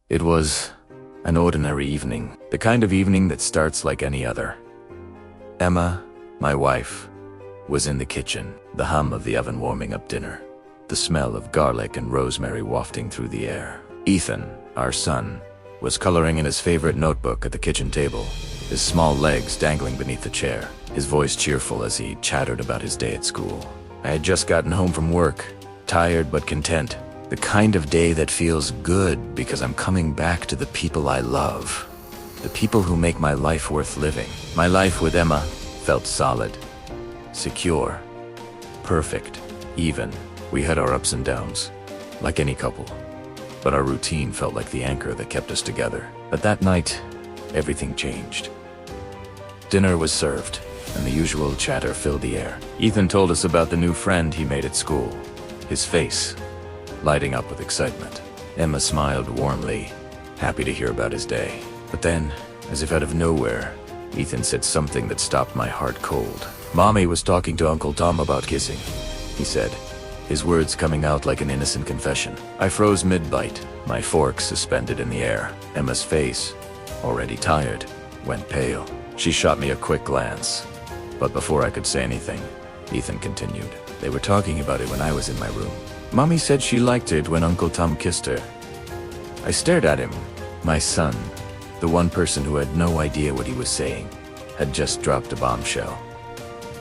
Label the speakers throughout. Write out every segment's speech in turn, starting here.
Speaker 1: It was an ordinary evening, the kind of evening that starts like any other. Emma, my wife, was in the kitchen, the hum of the oven warming up dinner, the smell of garlic and rosemary wafting through the air. Ethan, our son, was coloring in his favorite notebook at the kitchen table, his small legs dangling beneath the chair, his voice cheerful as he chattered about his day at school. I had just gotten home from work, tired but content. The kind of day that feels good because I'm coming back to the people I love. The people who make my life worth living. My life with Emma felt solid, secure, perfect, even. We had our ups and downs, like any couple. But our routine felt like the anchor that kept us together. But that night, everything changed. Dinner was served, and the usual chatter filled the air. Ethan told us about the new friend he made at school, his face lighting up with excitement. Emma smiled warmly, happy to hear about his day. But then, as if out of nowhere, Ethan said something that stopped my heart cold. "Mommy was talking to Uncle Tom about kissing," he said, his words coming out like an innocent confession. I froze mid-bite, my fork suspended in the air. Emma's face, already tired, went pale. She shot me a quick glance, but before I could say anything, Ethan continued. "They were talking about it when I was in my room. Mommy said she liked it when Uncle Tom kissed her." I stared at him. My son, the one person who had no idea what he was saying, had just dropped a bombshell.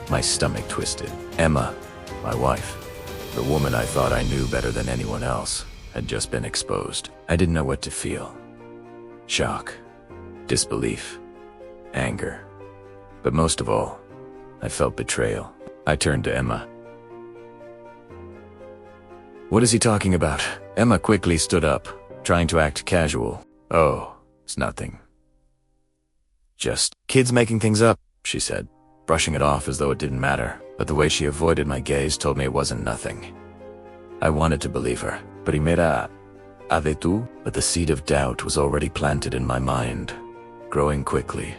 Speaker 1: My stomach twisted. Emma, my wife, the woman I thought I knew better than anyone else, had just been exposed. I didn't know what to feel. Shock, disbelief, anger. But most of all, I felt betrayal. I turned to Emma. "What is he talking about?" Emma quickly stood up, trying to act casual. "Oh, it's nothing. Just kids making things up," she said, brushing it off as though it didn't matter. But the way she avoided my gaze told me it wasn't nothing. I wanted to believe her. Primera ave tú? But the seed of doubt was already planted in my mind, growing quickly,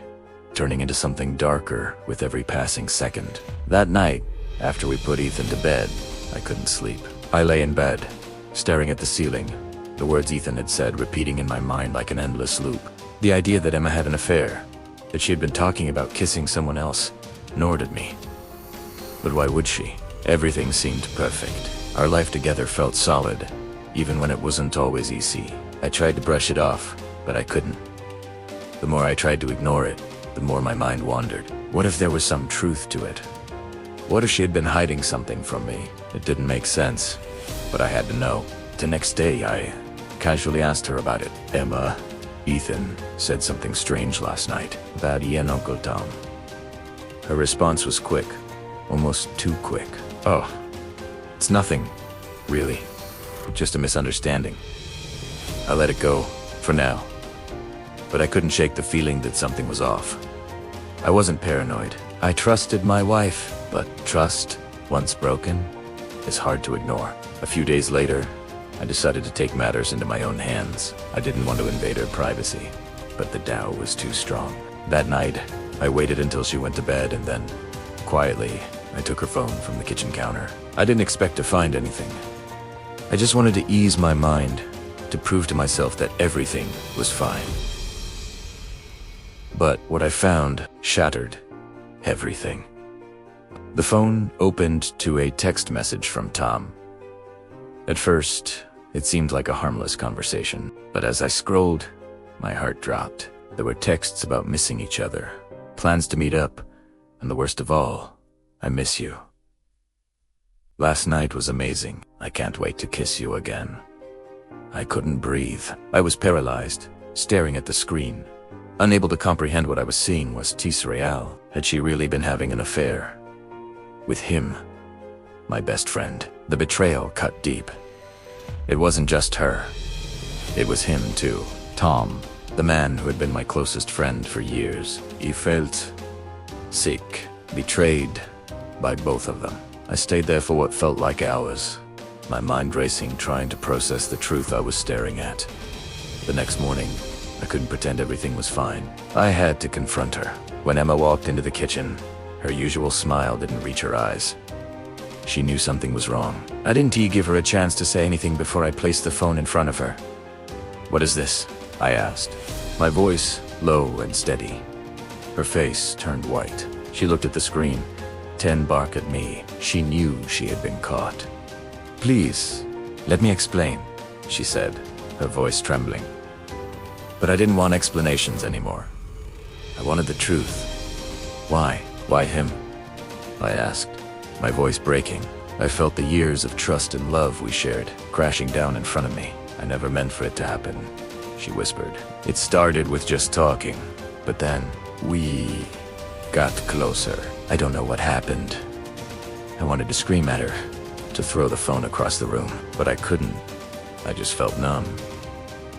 Speaker 1: turning into something darker with every passing second. That night, after we put Ethan to bed, I couldn't sleep. I lay in bed, staring at the ceiling, the words Ethan had said repeating in my mind like an endless loop. The idea that Emma had an affair, that she had been talking about kissing someone else, gnawed at me. But why would she? Everything seemed perfect. Our life together felt solid, even when it wasn't always easy. I tried to brush it off, but I couldn't. The more I tried to ignore it, the more my mind wandered. What if there was some truth to it? What if she had been hiding something from me? It didn't make sense, but I had to know. The next day, I casually asked her about it. "Emma, Ethan said something strange last night about you and Uncle Tom." Her response was quick, almost too quick. "Oh, it's nothing, really. Just a misunderstanding." I let it go, for now. But I couldn't shake the feeling that something was off. I wasn't paranoid. I trusted my wife, but trust, once broken, is hard to ignore. A few days later, I decided to take matters into my own hands. I didn't want to invade her privacy, but the Tao was too strong. That night, I waited until she went to bed and then, quietly, I took her phone from the kitchen counter. I didn't expect to find anything. I just wanted to ease my mind, to prove to myself that everything was fine. But what I found shattered everything. The phone opened to a text message from Tom. At first, it seemed like a harmless conversation, but as I scrolled, my heart dropped. There were texts about missing each other, plans to meet up, and the worst of all, "I miss you. Last night was amazing. I can't wait to kiss you again." I couldn't breathe. I was paralyzed, staring at the screen. Unable to comprehend what I was seeing. Was Betrayal? Had she really been having an affair? With him, my best friend. The betrayal cut deep. It wasn't just her. It was him too. Tom, the man who had been my closest friend for years. He felt sick, betrayed by both of them. I stayed there for what felt like hours, my mind racing, trying to process the truth I was staring at. The next morning, I couldn't pretend everything was fine. I had to confront her. When Emma walked into the kitchen, her usual smile didn't reach her eyes. She knew something was wrong. I didn't give her a chance to say anything before I placed the phone in front of her. "What is this?" I asked, my voice low and steady. Her face turned white. She looked at the screen, 10 bark at me. She knew she had been caught. Please, let me explain, she said, her voice trembling. But I didn't want explanations anymore. I wanted the truth. Why? Why him? I asked, my voice breaking. I felt the years of trust and love we shared crashing down in front of me. I never meant for it to happen, she whispered. It started with just talking, but then we got closer. I don't know what happened. I wanted to scream at her, to throw the phone across the room, but I couldn't. I just felt numb.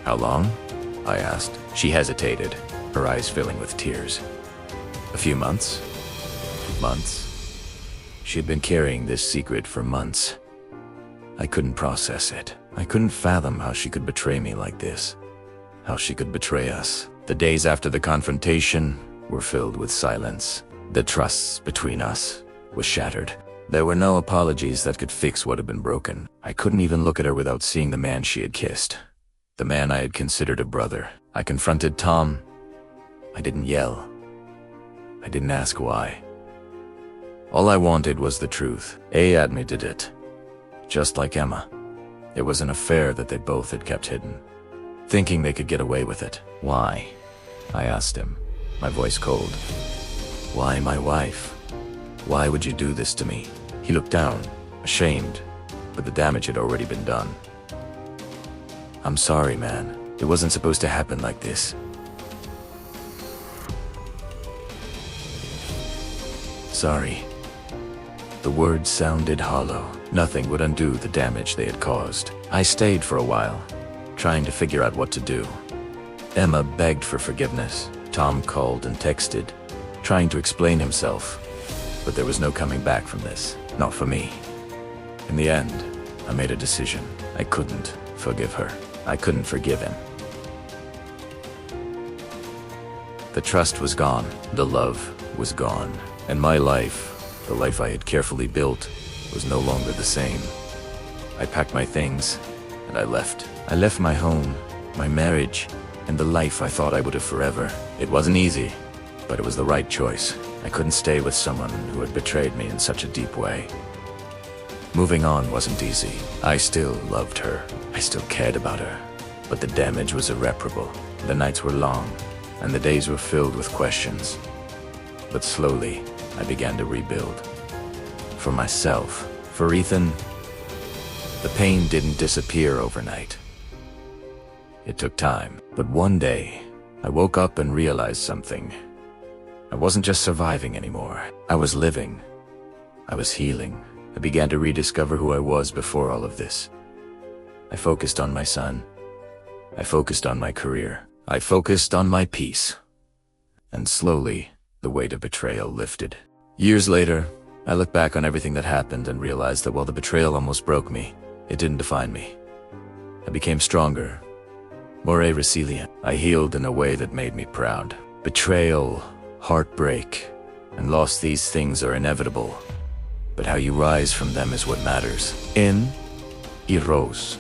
Speaker 1: How long? I asked. She hesitated, her eyes filling with tears. A few months? Months? She had been carrying this secret for months. I couldn't process it. I couldn't fathom how she could betray me like this. How she could betray us. The days after the confrontation were filled with silence. The trust between us was shattered. There were no apologies that could fix what had been broken. I couldn't even look at her without seeing the man she had kissed. The man I had considered a brother. I confronted Tom. I didn't yell. I didn't ask why. All I wanted was the truth. A admitted it. Just like Emma. It was an affair that they both had kept hidden, thinking they could get away with it. Why? I asked him, my voice cold. Why my wife? Why would you do this to me? He looked down, ashamed, but the damage had already been done. I'm sorry, man. It wasn't supposed to happen like this. Sorry. The words sounded hollow. Nothing would undo the damage they had caused. I stayed for a while, trying to figure out what to do. Emma begged for forgiveness. Tom called and texted, trying to explain himself. But there was no coming back from this. Not for me. In the end, I made a decision. I couldn't forgive her. I couldn't forgive him. The trust was gone. The love was gone. And my life, the life I had carefully built, was no longer the same. I packed my things, and I left. I left my home, my marriage, and the life I thought I would have forever. It wasn't easy, but it was the right choice. I couldn't stay with someone who had betrayed me in such a deep way. Moving on wasn't easy. I still loved her. I still cared about her. But the damage was irreparable. The nights were long, and the days were filled with questions. But slowly, I began to rebuild. For myself, for Ethan, the pain didn't disappear overnight. It took time. But one day, I woke up and realized something. I wasn't just surviving anymore. I was living. I was healing. I began to rediscover who I was before all of this. I focused on my son. I focused on my career. I focused on my peace. And slowly, the weight of betrayal lifted. Years later, I look back on everything that happened and realized that while the betrayal almost broke me, it didn't define me. I became stronger, more resilient. I healed in a way that made me proud. Betrayal, heartbreak, and loss, these things are inevitable. But how you rise from them is what matters. In Heroes.